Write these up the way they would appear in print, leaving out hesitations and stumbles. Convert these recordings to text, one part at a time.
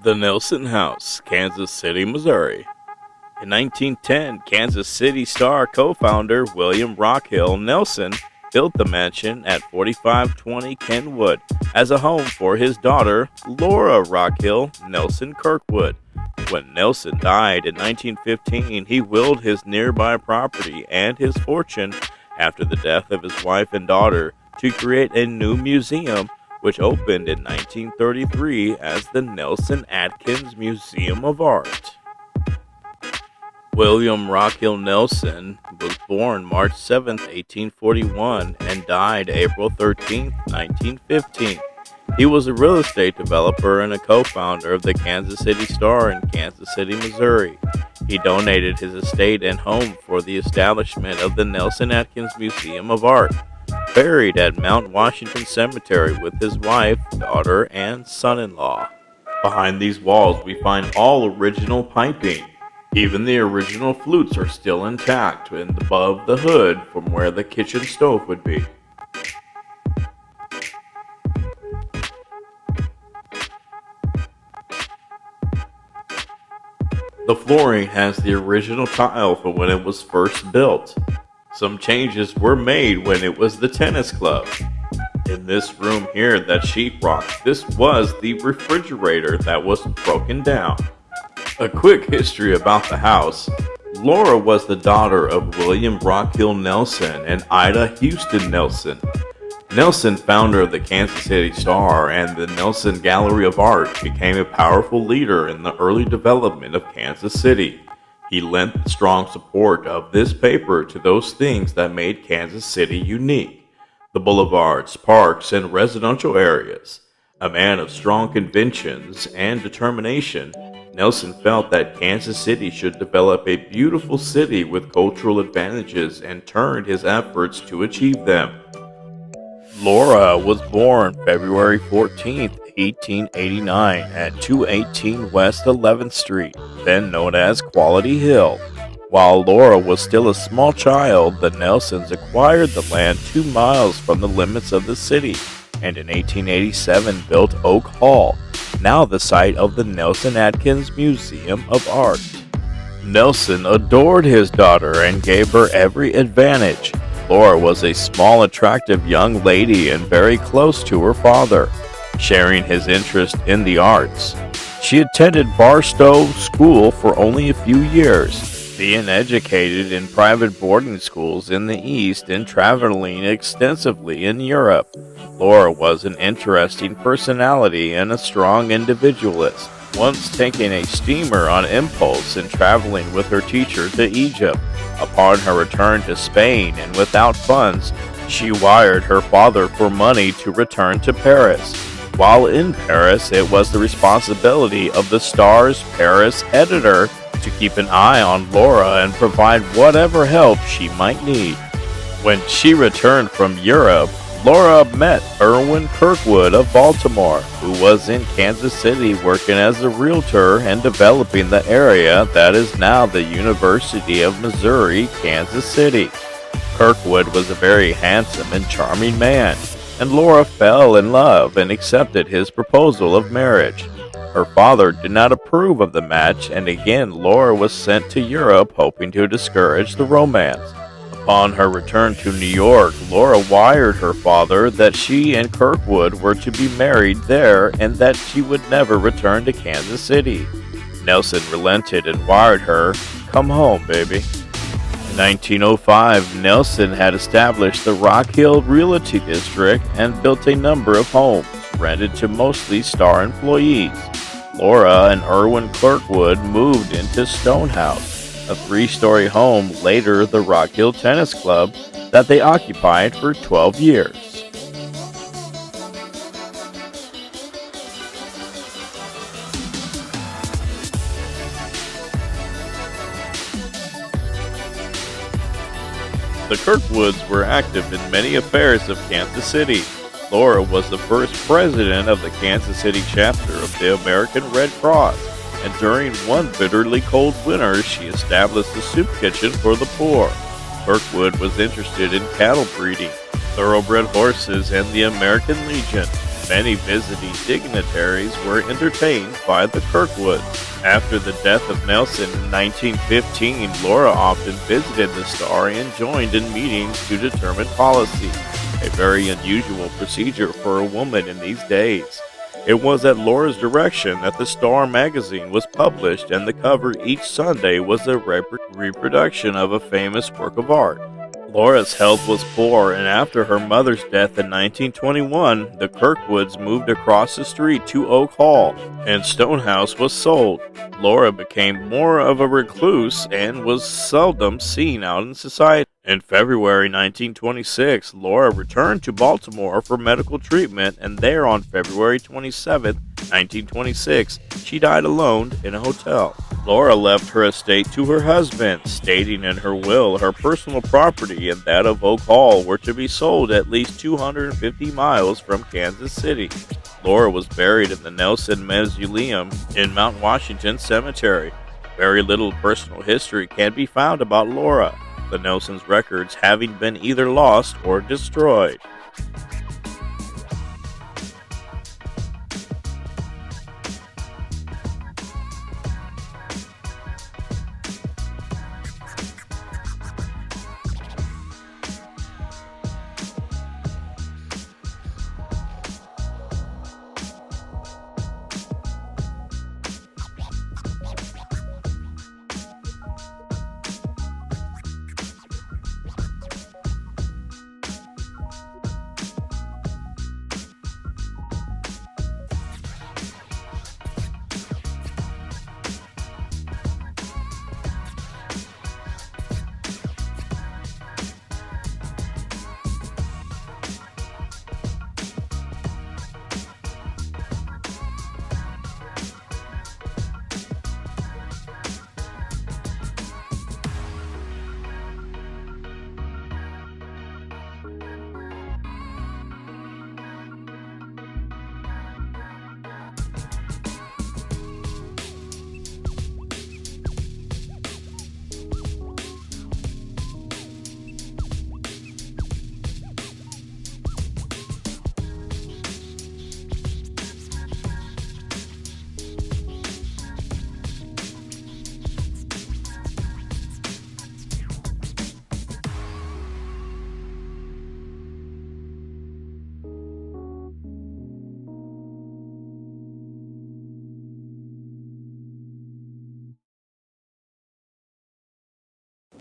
The Nelson House, Kansas City, Missouri. In 1910, Kansas City Star co-founder William Rockhill Nelson built the mansion at 4520 Kenwood as a home for his daughter, Laura Rockhill Nelson Kirkwood. When Nelson died in 1915, he willed his nearby property and his fortune after the death of his wife and daughter to create a new museum which opened in 1933 as the Nelson-Atkins Museum of Art. William Rockhill Nelson was born March 7, 1841 and died April 13, 1915. He was a real estate developer and a co-founder of the Kansas City Star in Kansas City, Missouri. He donated his estate and home for the establishment of the Nelson-Atkins Museum of Art, buried at Mount Washington Cemetery with his wife, daughter, and son-in-law. Behind these walls we find all original piping. Even the original flutes are still intact and above the hood from where the kitchen stove would be. The flooring has the original tile from when it was first built. Some changes were made when it was the tennis club. In this room here that sheetrock, this was the refrigerator that was broken down. A quick history about the house. Laura was the daughter of William Rockhill Nelson and Ida Houston Nelson. Nelson, founder of the Kansas City Star and the Nelson Gallery of Art, became a powerful leader in the early development of Kansas City. He lent the strong support of this paper to those things that made Kansas City unique: the boulevards, parks, and residential areas. A man of strong convictions and determination, Nelson felt that Kansas City should develop a beautiful city with cultural advantages and turned his efforts to achieve them. Laura was born February 14, 1889 at 218 West 11th Street, then known as Quality Hill. While Laura was still a small child, the Nelsons acquired the land 2 miles from the limits of the city and in 1887 built Oak Hall, now the site of the Nelson-Atkins Museum of Art. Nelson adored his daughter and gave her every advantage. Laura was a small, attractive young lady and very close to her father, sharing his interest in the arts. She attended Barstow School for only a few years, being educated in private boarding schools in the East and traveling extensively in Europe. Laura was an interesting personality and a strong individualist, once taking a steamer on impulse and traveling with her teacher to Egypt. Upon her return to Spain and without funds, she wired her father for money to return to Paris. While in Paris, it was the responsibility of the Star's Paris editor to keep an eye on Laura and provide whatever help she might need. When she returned from Europe, Laura met Irwin Kirkwood of Baltimore, who was in Kansas City working as a realtor and developing the area that is now the University of Missouri, Kansas City. Kirkwood was a very handsome and charming man, and Laura fell in love and accepted his proposal of marriage. Her father did not approve of the match, and again Laura was sent to Europe hoping to discourage the romance. Upon her return to New York, Laura wired her father that she and Kirkwood were to be married there and that she would never return to Kansas City. Nelson relented and wired her, "Come home, baby." In 1905, Nelson had established the Rockhill Realty District and built a number of homes, rented to mostly Star employees. Laura and Irwin Kirkwood moved into Stonehouse, a 3-story home, later the Rockhill Tennis Club, that they occupied for 12 years. The Kirkwoods were active in many affairs of Kansas City. Laura was the first president of the Kansas City chapter of the American Red Cross, and during one bitterly cold winter, she established a soup kitchen for the poor. Kirkwood was interested in cattle breeding, thoroughbred horses, and the American Legion. Many visiting dignitaries were entertained by the Kirkwoods. After the death of Nelson in 1915, Laura often visited the star and joined in meetings to determine policy, a very unusual procedure for a woman in these days. It was at Laura's direction that the Star magazine was published, and the cover each Sunday was a reproduction of a famous work of art. Laura's health was poor, and after her mother's death in 1921, the Kirkwoods moved across the street to Oak Hall, and Stonehouse was sold. Laura became more of a recluse and was seldom seen out in society. In February 1926, Laura returned to Baltimore for medical treatment, and there on February 27, 1926, she died alone in a hotel. Laura left her estate to her husband, stating in her will her personal property and that of Oak Hall were to be sold at least 250 miles from Kansas City. Laura was buried in the Nelson Mausoleum in Mount Washington Cemetery. Very little personal history can be found about Laura, the Nelson's records having been either lost or destroyed.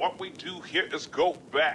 What we do here is go back.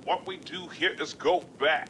What we do here is go back.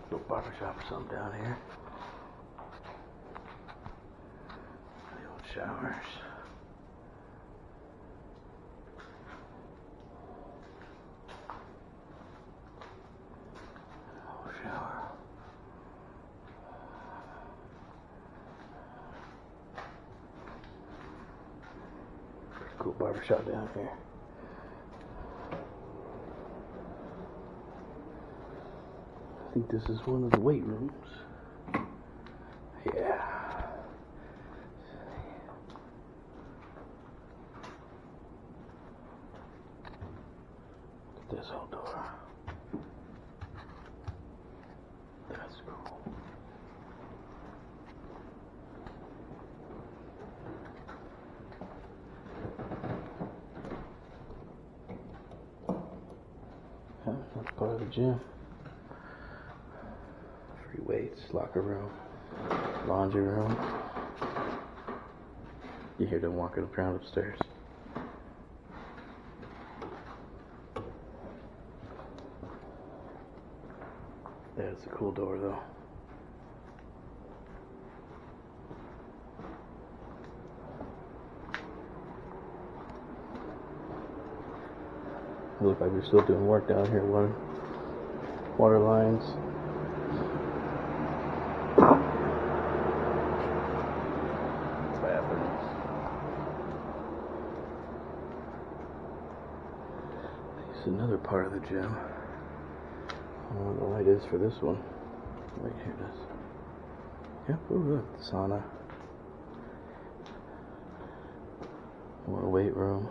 Little barbershop or something down here. The old showers. Old shower. Pretty cool barbershop down here. I think this is one of the weight rooms. Yeah. Look at this whole door. That's cool. Yeah, that's part of the gym. Free weights, locker room, laundry room. You hear them walking around upstairs. That's a cool door though. It looks like they're still doing work down here. Water lines. Another part of the gym. I don't know what the light is for this one. Right here it is. Yep, ooh, look, the sauna. More weight room.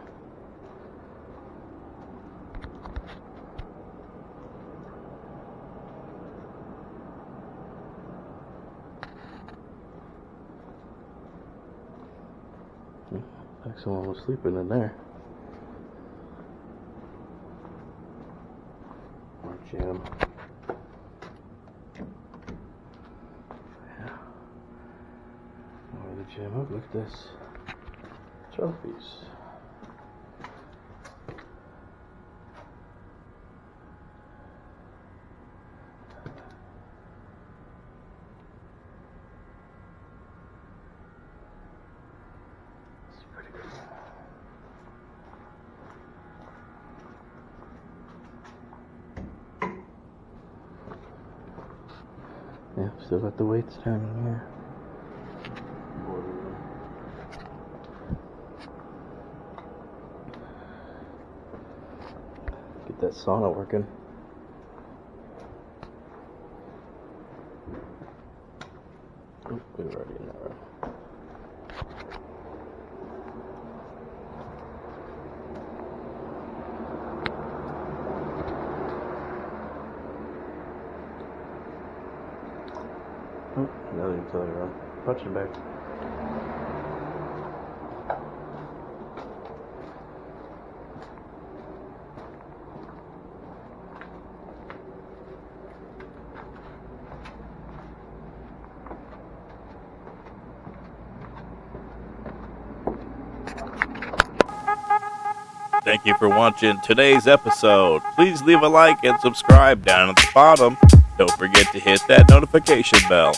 Like someone was sleeping in there. Gym. Yeah. More of the gym. Oh, look at this. Trophies. It's pretty cool. Yeah, still got the weights down in here. Get that sauna working. Oh, we were already in that room. Oh, another utility room. Punching bag. Thank you for watching today's episode. Please leave a like and subscribe down at the bottom. Don't forget to hit that notification bell.